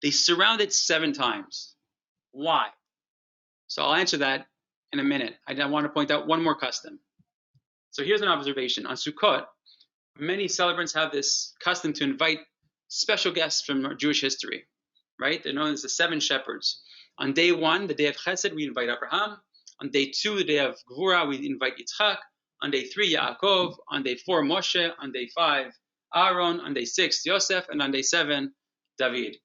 S1: they surround it 7 times. Why? So I'll answer that in a minute. I want to point out one more custom. So here's an observation. On Sukkot, many celebrants have this custom to invite special guests from Jewish history, right? They're known as the 7 shepherds. On day 1, the day of Chesed, we invite Abraham. On day 2, the day of Gvura, we invite Yitzchak. On day 3, Yaakov. On day 4, Moshe. On day 5, Aaron. On day 6, Yosef. And on day 7, David.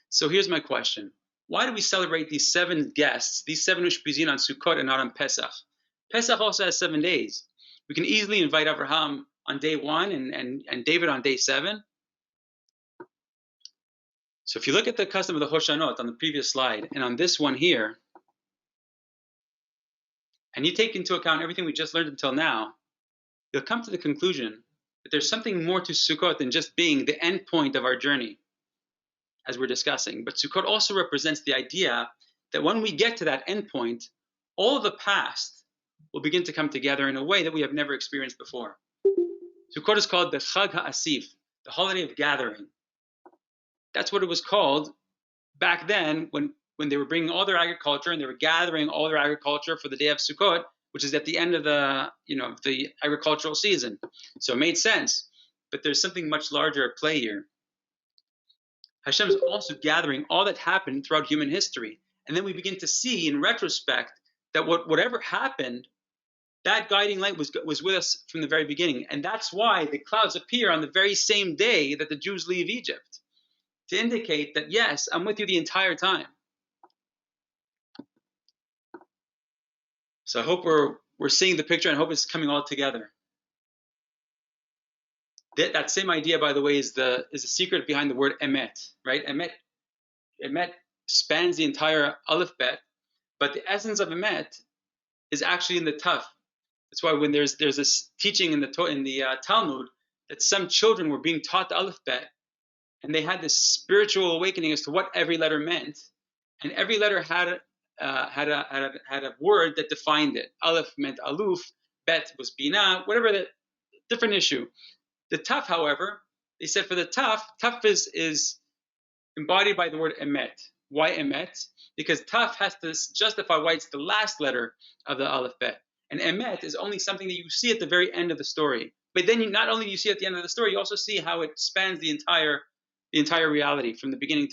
S1: So here's my question. Why do we celebrate these 7 guests, these 7 Ushpizin on Sukkot and not on Pesach? Pesach also has 7 days. We can easily invite Abraham on day 1 and David on day 7. So if you look at the custom of the Hoshanot on the previous slide and on this one here, and you take into account everything we just learned until now, you'll come to the conclusion that there's something more to Sukkot than just being the end point of our journey, as we're discussing. But Sukkot also represents the idea that when we get to that end point, all of the past will begin to come together in a way that we have never experienced before. Sukkot is called the Chag HaAsif, the holiday of gathering. That's what it was called back then when they were bringing all their agriculture and they were gathering all their agriculture for the day of Sukkot, which is at the end of the agricultural season. So it made sense. But there's something much larger at play here. Hashem is also gathering all that happened throughout human history. And then we begin to see in retrospect that whatever happened, that guiding light was with us from the very beginning. And that's why the clouds appear on the very same day that the Jews leave Egypt, to indicate that, yes, I'm with you the entire time. So I hope we're seeing the picture, and I hope it's coming all together. That same idea, by the way, is the secret behind the word emet, right? Emet spans the entire aleph bet, but the essence of emet is actually in the taf. That's why when there's this teaching in the Talmud that some children were being taught the aleph bet, and they had this spiritual awakening as to what every letter meant, and every letter had a word that defined it. Aleph meant aluf, bet was bina, whatever, the different issue. The taf, however, they said for the taf is embodied by the word emet. Why emet? Because taf has to justify why it's the last letter of the aleph bet. And emet is only something that you see at the very end of the story. But then not only do you see at the end of the story, you also see how it spans the entire reality from the beginning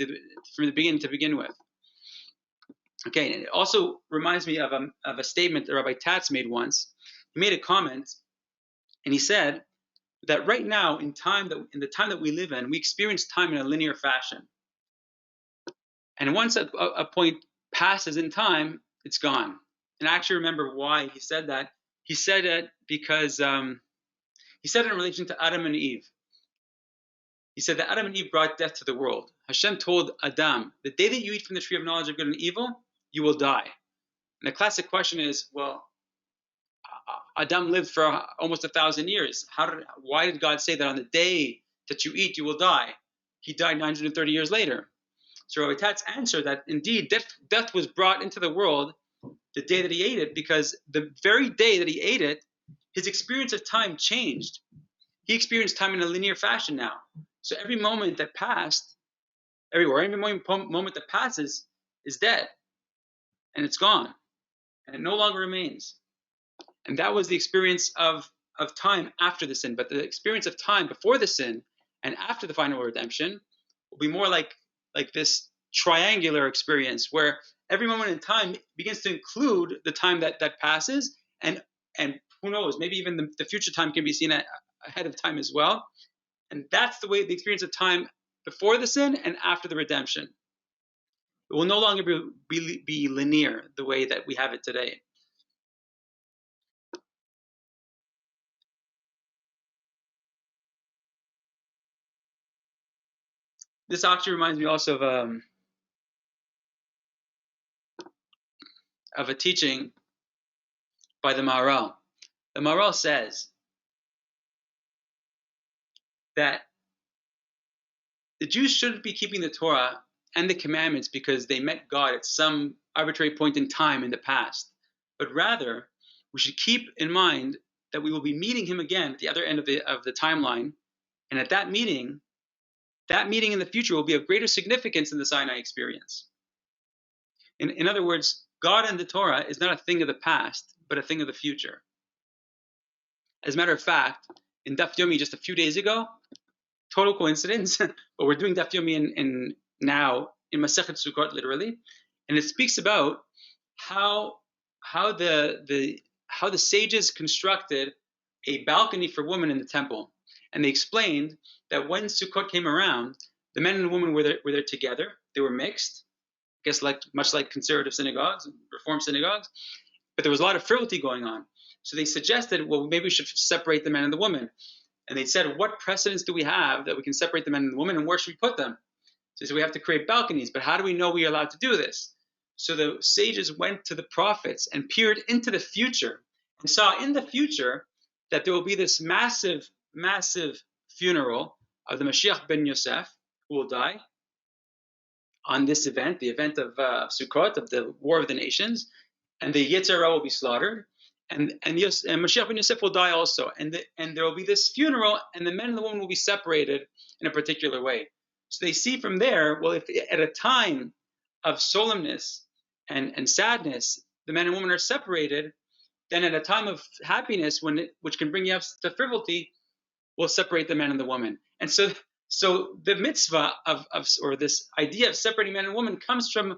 S1: to begin with. Okay, and it also reminds me of a statement that Rabbi Tatz made once. He made a comment, and he said that right now, in the time that we live in, we experience time in a linear fashion. And once a point passes in time, it's gone. And I actually remember why he said that. He said it because he said it in relation to Adam and Eve. He said that Adam and Eve brought death to the world. Hashem told Adam, the day that you eat from the tree of knowledge of good and evil, you will die. And the classic question is, well, Adam lived for almost 1,000 years. Why did God say that on the day that you eat, you will die? He died 930 years later. So Rabbi Tatz answered that indeed death was brought into the world the day that he ate it, because the very day that he ate it, his experience of time changed. he experienced time in a linear fashion now. So every moment that passed, every moment that passes is dead, and it's gone, and it no longer remains. And that was the experience of time after the sin. But the experience of time before the sin and after the final redemption will be more like this triangular experience where every moment in time begins to include the time that passes, and who knows, maybe even the future time can be seen ahead of time as well. And that's the experience of time before the sin and after the redemption. It will no longer be linear the way that we have it today. This actually reminds me also of a teaching by the Maharal. The Maharal says that the Jews shouldn't be keeping the Torah and the commandments because they met God at some arbitrary point in time in the past, but rather we should keep in mind that we will be meeting him again at the other end of the timeline, and at that meeting in the future will be of greater significance than the Sinai experience. In other words, God and the Torah is not a thing of the past, but a thing of the future. As a matter of fact, in Daf Yomi just a few days ago, total coincidence, but we're doing Daf Yomi now in Masechet Sukkot, literally, and it speaks about how the sages constructed a balcony for women in the temple, and they explained that when Sukkot came around, the men and the women were there together. They were mixed, I guess, much like conservative synagogues, reform synagogues, but there was a lot of frivolity going on. So they suggested, well, maybe we should separate the men and the women. And they said, what precedents do we have that we can separate the men and the women, and where should we put them? So we have to create balconies, but how do we know we are allowed to do this? So the sages went to the prophets and peered into the future and saw in the future that there will be this massive, massive funeral of the Mashiach ben Yosef, who will die on this event, the event of Sukkot, of the War of the Nations, and the Yetzirah will be slaughtered, and Mashiach ben Yosef will die also, and there will be this funeral, and the men and the women will be separated in a particular way. So they see from there, well, if at a time of solemnness and sadness, the men and women are separated, then at a time of happiness, which can bring you up to frivolity, we'll separate the men and the women. And so the mitzvah or this idea of separating men and women comes from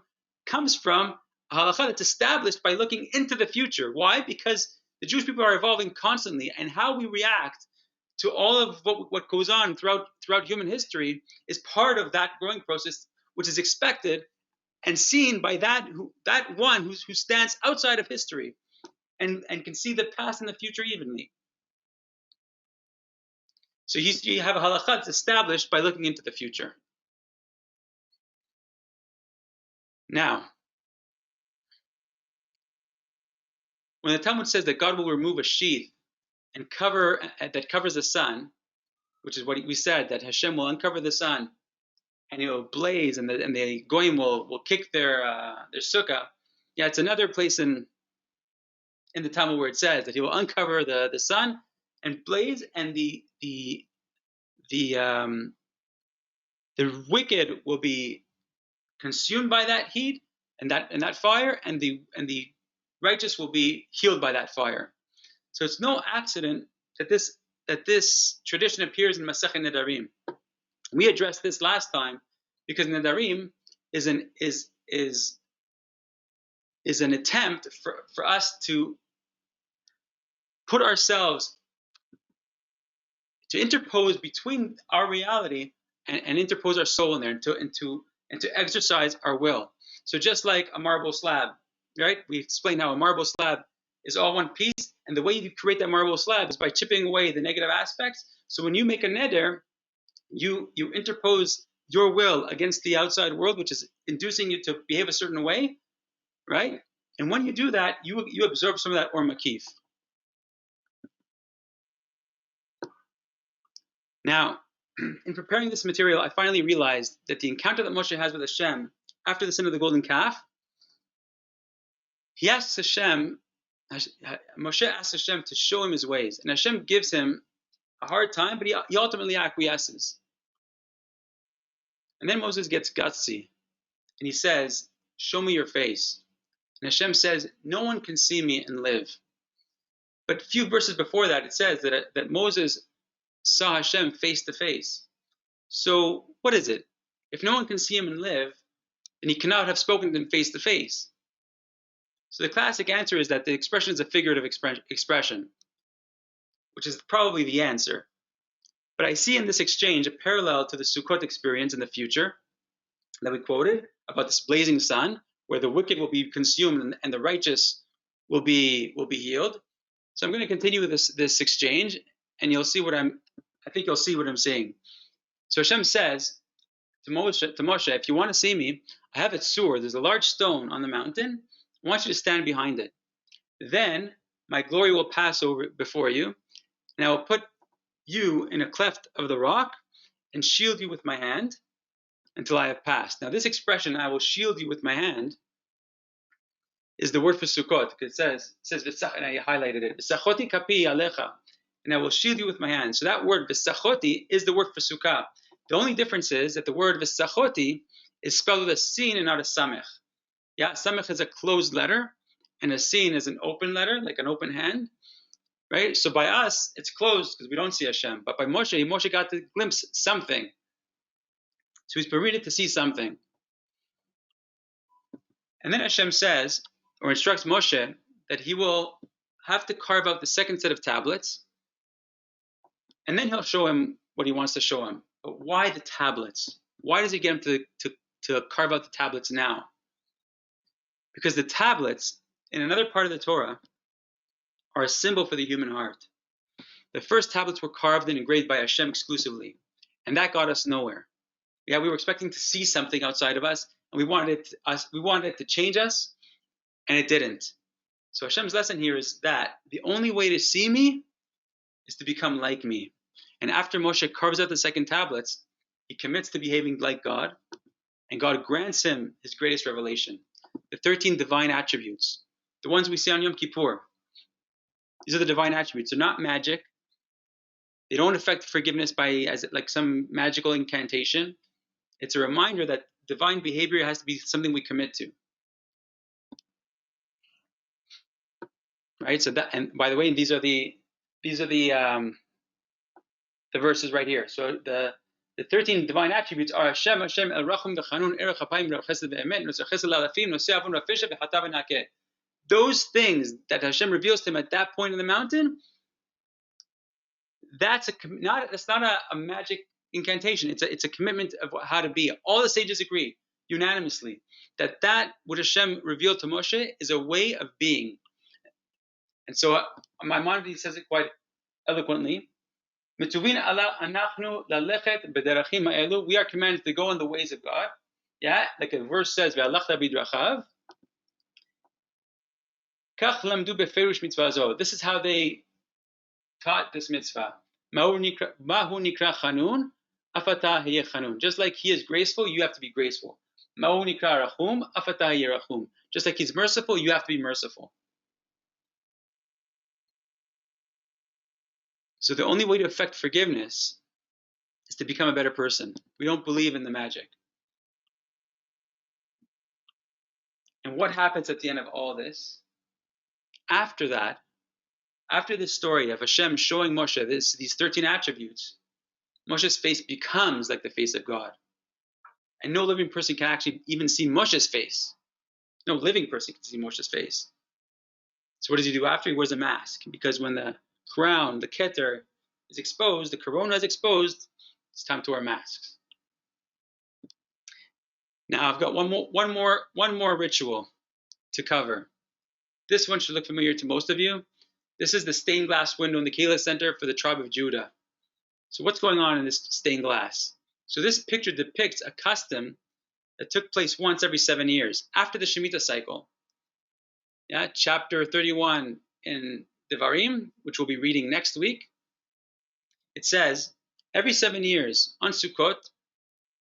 S1: a halakha that's established by looking into the future. Why? Because the Jewish people are evolving constantly, and how we react to all of what goes on throughout human history is part of that growing process, which is expected and seen by that one who stands outside of history and can see the past and the future evenly. So you have a halakha that's established by looking into the future. Now, when the Talmud says that God will remove a sheath and that covers the sun, which is what we said, that Hashem will uncover the sun and it will blaze, and the goyim will kick their sukkah. Yeah, it's another place in the Talmud where it says that he will uncover the sun and blaze, and the wicked will be consumed by that heat and that fire, and the righteous will be healed by that fire. So it's no accident that this tradition appears in Masechet Nedarim. We addressed this last time because Nedarim is an attempt for us to put ourselves, to interpose between our reality and interpose our soul in there, and to exercise our will. So just like a marble slab, right? We explained how a marble slab is all one piece, and the way you create that marble slab is by chipping away the negative aspects. So when you make a neder, you interpose your will against the outside world, which is inducing you to behave a certain way, right? And when you do that, you absorb some of that or makif. Now, in preparing this material, I finally realized that the encounter that Moshe has with Hashem after the sin of the golden calf, he asks Hashem, Moshe asks Hashem to show him his ways, and Hashem gives him a hard time, but he ultimately acquiesces. And then Moses gets gutsy, and he says, "Show me your face." And Hashem says, "No one can see me and live." But a few verses before that, it says that Moses saw Hashem face to face. So what is it? If no one can see him and live, then he cannot have spoken to him face to face. So the classic answer is that the expression is a figurative expression, which is probably the answer. But I see in this exchange a parallel to the Sukkot experience in the future that we quoted about this blazing sun, where the wicked will be consumed and the righteous will be healed. So I'm going to continue with this exchange, and you'll see what I think you'll see what I'm saying. So Hashem says to Moshe, if you want to see me, I have a tzur. There's a large stone on the mountain. I want you to stand behind it. Then my glory will pass over before you, and I will put you in a cleft of the rock and shield you with my hand until I have passed. Now this expression, I will shield you with my hand, is the word for Sukkot, because it says and I highlighted it, V'sachoti kapi alecha, and I will shield you with my hand. So that word V'sachoti is the word for Sukkah. The only difference is that the word V'sachoti is spelled with a sin and not a samech. Yeah, samech is a closed letter, and a sin is an open letter, like an open hand, right? So by us, it's closed because we don't see Hashem. But by Moshe got to glimpse something. So he's permitted to see something. And then Hashem says, or instructs Moshe, that he will have to carve out the second set of tablets, and then he'll show him what he wants to show him. But why the tablets? Why does he get him to carve out the tablets now? Because the tablets, in another part of the Torah, are a symbol for the human heart. The first tablets were carved and engraved by Hashem exclusively, and that got us nowhere. Yeah, we were expecting to see something outside of us, and we wanted it to change us, and it didn't. So Hashem's lesson here is that the only way to see me is to become like me. And after Moshe carves out the second tablets, he commits to behaving like God, and God grants him his greatest revelation, the 13 divine attributes, the ones we see on Yom Kippur. These are the divine attributes. They're not magic. They don't affect forgiveness as some magical incantation. It's a reminder that divine behavior has to be something we commit to. Right? So that, and by the way, these are the verses right here. So the 13 divine attributes are Hashem, El Rachum, V'Chanun, Erech Hapayim, Rav Chesed Ve'emet, Noseh Chesed L'Alafim, Noseh Avon, Rav Fisha, V'Chatav V'Nakeh. Those things that Hashem reveals to him at that point in the mountain, that's not a magic incantation. It's a commitment of how to be. All the sages agree unanimously that what Hashem revealed to Moshe is a way of being. And so Maimonides says it quite eloquently. We are commanded to go in the ways of God. Yeah, like a verse says, this is how they taught this mitzvah. Just like he is graceful, you have to be graceful. Just like he's merciful, you have to be merciful. So the only way to effect forgiveness is to become a better person. We don't believe in the magic. And what happens at the end of all this? After that, after this story of Hashem showing Moshe these 13 attributes, Moshe's face becomes like the face of God. And no living person can actually even see Moshe's face. No living person can see Moshe's face. So what does he do after? He wears a mask. Because when the crown, the keter, is exposed, the corona is exposed, it's time to wear masks. Now I've got one more ritual to cover. This one should look familiar to most of you. This is the stained glass window in the Keilah Center for the tribe of Judah. So what's going on in this stained glass? So this picture depicts a custom that took place once every 7 years, after the Shemitah cycle. Yeah, chapter 31 in Devarim, which we'll be reading next week. It says, every 7 years on Sukkot,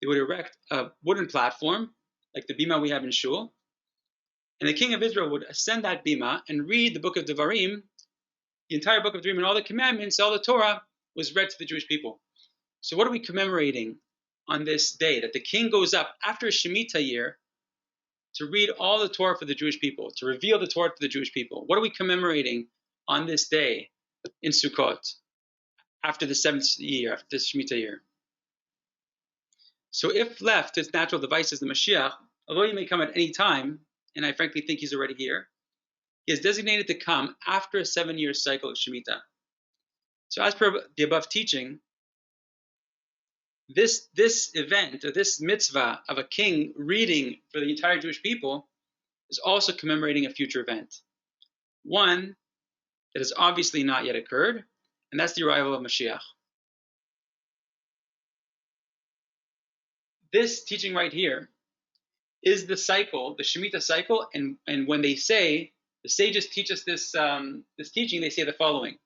S1: they would erect a wooden platform, like the bima we have in Shul, and the king of Israel would ascend that bima and read the book of Devarim, the entire book of Devarim and all the commandments, all the Torah, was read to the Jewish people. So what are we commemorating on this day? That the king goes up after a Shemitah year to read all the Torah for the Jewish people, to reveal the Torah to the Jewish people. What are we commemorating on this day in Sukkot after the 7th year, after the Shemitah year? So if left to its natural devices, the Mashiach, although he may come at any time, and I frankly think he's already here, he is designated to come after a 7-year cycle of Shemitah. So as per the above teaching, this event, or this mitzvah of a king reading for the entire Jewish people, is also commemorating a future event. One that has obviously not yet occurred, and that's the arrival of Mashiach. This teaching right here is the cycle, the Shemitah cycle, and when they say, the sages teach us this teaching, they say the following.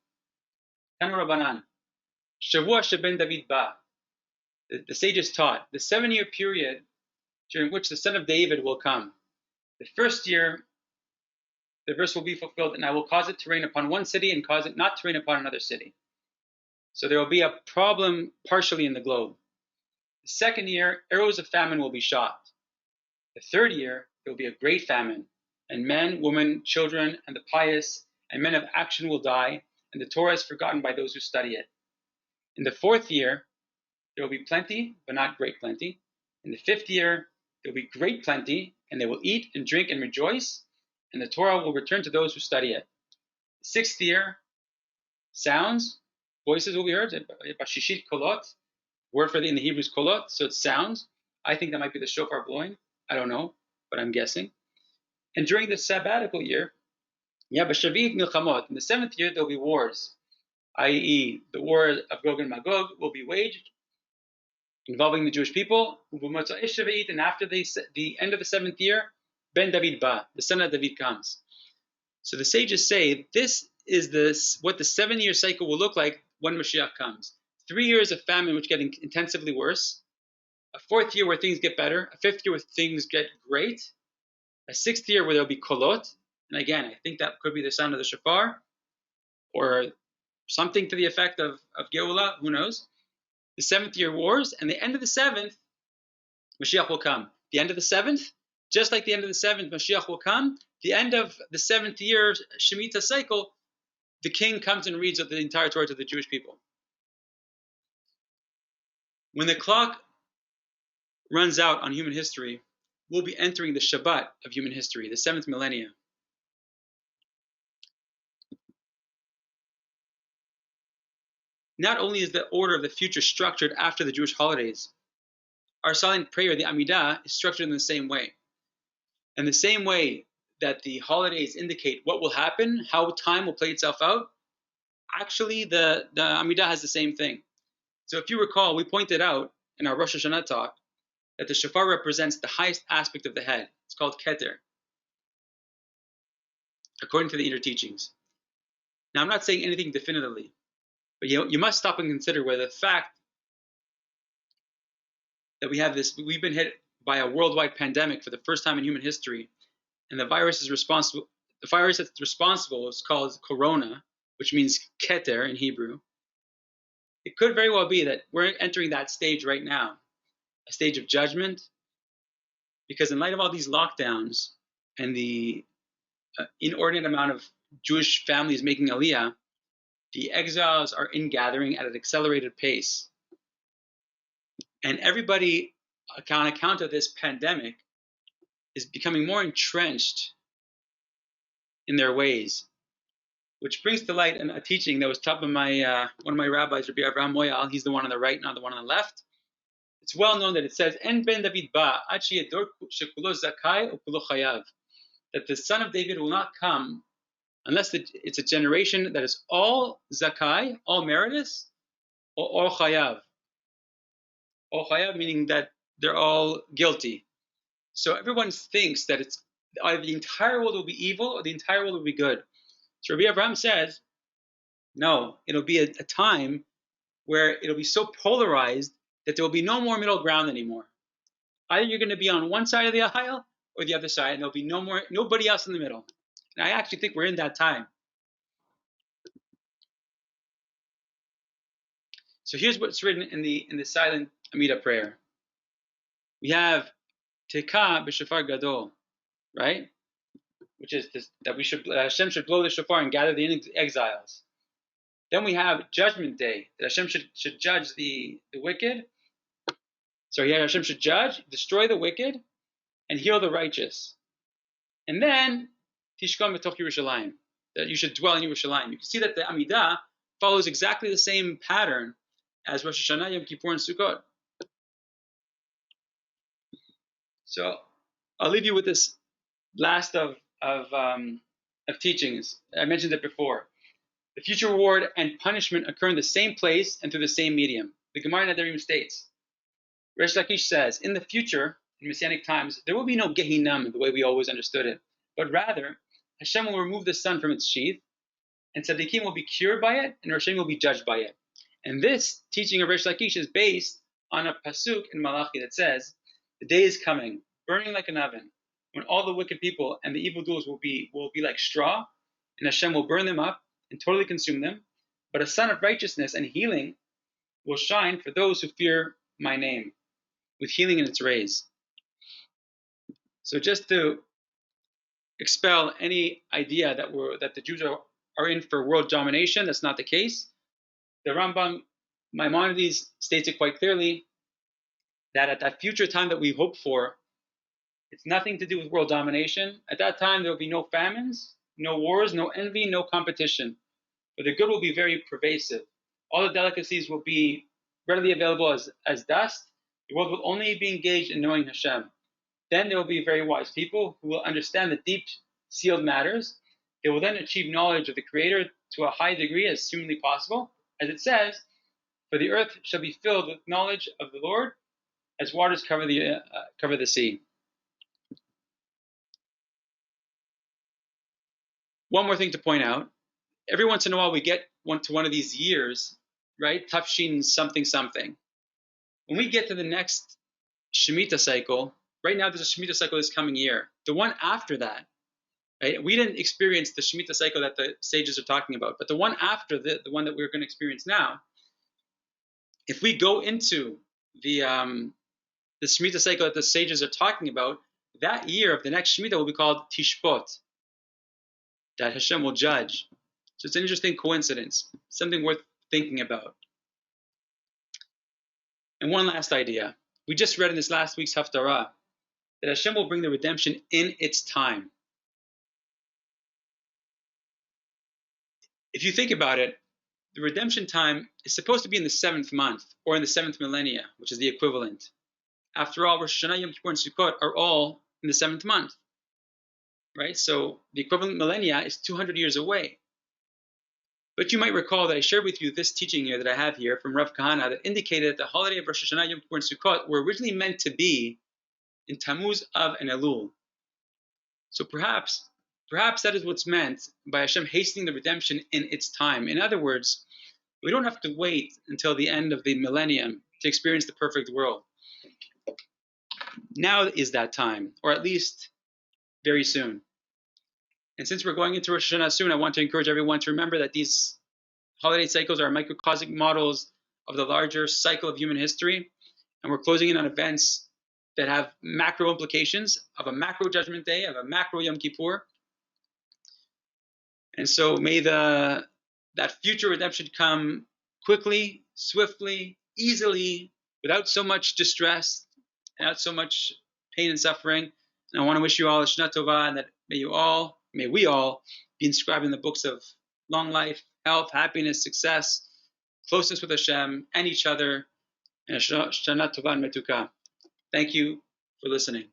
S1: Tanu Rabbanan, Shavua Sheben David Ba. The sages taught the 7-year period during which the son of David will come. The first year, the verse will be fulfilled, and I will cause it to rain upon one city and cause it not to rain upon another city. So there will be a problem partially in the globe. The second year, arrows of famine will be shot. The third year, there will be a great famine, and men, women, children, and the pious, and men of action will die, and the Torah is forgotten by those who study it. In the fourth year, there will be plenty, but not great plenty. In the fifth year, there will be great plenty, and they will eat and drink and rejoice, and the Torah will return to those who study it. The sixth year, sounds, voices will be heard. Bashishit kolot, word for in the Hebrew is kolot, so it's sounds. I think that might be the shofar blowing. I don't know, but I'm guessing. And during the sabbatical year, b'shavit milchamot. In the 7th year, there will be wars, i.e., the war of Gog and Magog will be waged, involving the Jewish people. And after the end of the 7th year, Ben David Ba, the son of David comes. So the sages say this is what the 7-year cycle will look like when Mashiach comes. 3 years of famine, which get intensively worse. A 4th year where things get better. A 5th year where things get great. A 6th year where there'll be kolot. And again, I think that could be the sound of the shofar, or something to the effect of Geula, who knows. The 7th year wars, and the end of the 7th, Mashiach will come. The end of the 7th, just like the end of the 7th, Mashiach will come. The end of the 7th year Shemitah cycle, the king comes and reads the entire Torah to the Jewish people. When the clock runs out on human history, we'll be entering the Shabbat of human history, the 7th millennia. Not only is the order of the future structured after the Jewish holidays, our silent prayer, the Amidah, is structured in the same way. And the same way that the holidays indicate what will happen, how time will play itself out, actually the Amidah has the same thing. So if you recall, we pointed out in our Rosh Hashanah talk that the shofar represents the highest aspect of the head. It's called Keter, according to the inner teachings. Now, I'm not saying anything definitively, but you must stop and consider whether the fact that we've been hit by a worldwide pandemic for the first time in human history, and the virus that's responsible is called corona, which means keter in Hebrew. It could very well be that we're entering that stage right now, a stage of judgment, because in light of all these lockdowns and the inordinate amount of Jewish families making aliyah, the exiles are ingathering at an accelerated pace. And everybody, on account of this pandemic, is becoming more entrenched in their ways, which brings to light a teaching that was taught by one of my rabbis, Rabbi Avraham Moyal. He's the one on the right, not the one on the left. It's well known that it says, "En ben David ba ad sheyador shekulo zakai ukulo chayav," that the son of David will not come unless it's a generation that is all zakai, all meritorious, or all chayav. All chayav meaning that they're all guilty. So everyone thinks that it's either the entire world will be evil or the entire world will be good. So Rabbi Avraham says, no, it'll be a time where it'll be so polarized that there will be no more middle ground anymore. Either you're going to be on one side of the aisle or the other side, and there'll be nobody else in the middle. And I actually think we're in that time. So here's what's written in the silent Amida prayer. We have Teka b'shofar gadol, right? Which is this, that we should Hashem should blow the shofar and gather the exiles. Then we have Judgment Day, that Hashem should judge the wicked. So here Hashem should judge, destroy the wicked, and heal the righteous. And then Tishkon b'toch Yerushalayim, that you should dwell in Yerushalayim. You can see that the Amidah follows exactly the same pattern as Rosh Hashanah, Yom Kippur, and Sukkot. So I'll leave you with this last of teachings. I mentioned it before. The future reward and punishment occur in the same place and through the same medium. The Gemara Nedarim states, Resh Lakish says, in the future, in Messianic times, there will be no Gehinam the way we always understood it, but rather Hashem will remove the sun from its sheath, and Tzaddikim will be cured by it, and Rashaim will be judged by it. And this teaching of Resh Lakish is based on a pasuk in Malachi that says, the day is coming, burning like an oven, when all the wicked people and the evildoers will be like straw, and Hashem will burn them up and totally consume them. But a sun of righteousness and healing will shine for those who fear my name, with healing in its rays. So just to expel any idea that the Jews are in for world domination, that's not the case. The Rambam Maimonides states it quite clearly that at that future time that we hope for, it's nothing to do with world domination. At that time, there will be no famines, no wars, no envy, no competition. But the good will be very pervasive. All the delicacies will be readily available as dust. The world will only be engaged in knowing Hashem. Then there will be very wise people who will understand the deep sealed matters. They will then achieve knowledge of the Creator to a high degree as humanly possible. As it says, for the earth shall be filled with knowledge of the Lord as waters cover the sea. One more thing to point out. Every once in a while we get to one of these years, right? Tafshin something something. When we get to the next Shemitah cycle, right now there's a Shemitah cycle this coming year. The one after that, right? We didn't experience the Shemitah cycle that the sages are talking about, but the one after the one that we're going to experience now, if we go into the Shemitah cycle that the sages are talking about, that year of the next Shemitah will be called Tishpot, that Hashem will judge. So it's an interesting coincidence, something worth thinking about. And one last idea. We just read in this last week's Haftarah that Hashem will bring the redemption in its time. If you think about it, the redemption time is supposed to be in the 7th month, or in the 7th millennia, which is the equivalent. After all, Rosh Hashanah, Yom Kippur, and Sukkot are all in the 7th month, right? So the equivalent millennia is 200 years away. But you might recall that I shared with you this teaching here that I have here from Rav Kahana that indicated that the holiday of Rosh Hashanah, Yom Kippur, and Sukkot were originally meant to be in Tammuz, Av, and Elul. So perhaps that is what's meant by Hashem hastening the redemption in its time. In other words, we don't have to wait until the end of the millennium to experience the perfect world. Now is that time, or at least very soon. And since we're going into Rosh Hashanah soon, I want to encourage everyone to remember that these holiday cycles are microcosmic models of the larger cycle of human history. And we're closing in on events that have macro implications of a macro judgment day, of a macro Yom Kippur. And so may that future redemption come quickly, swiftly, easily, without so much distress, without so much pain and suffering. And I want to wish you all a Shana Tova, and that may we all be inscribed in the books of long life, health, happiness, success, closeness with Hashem and each other, and a Shana Tova and Metuka. Thank you for listening.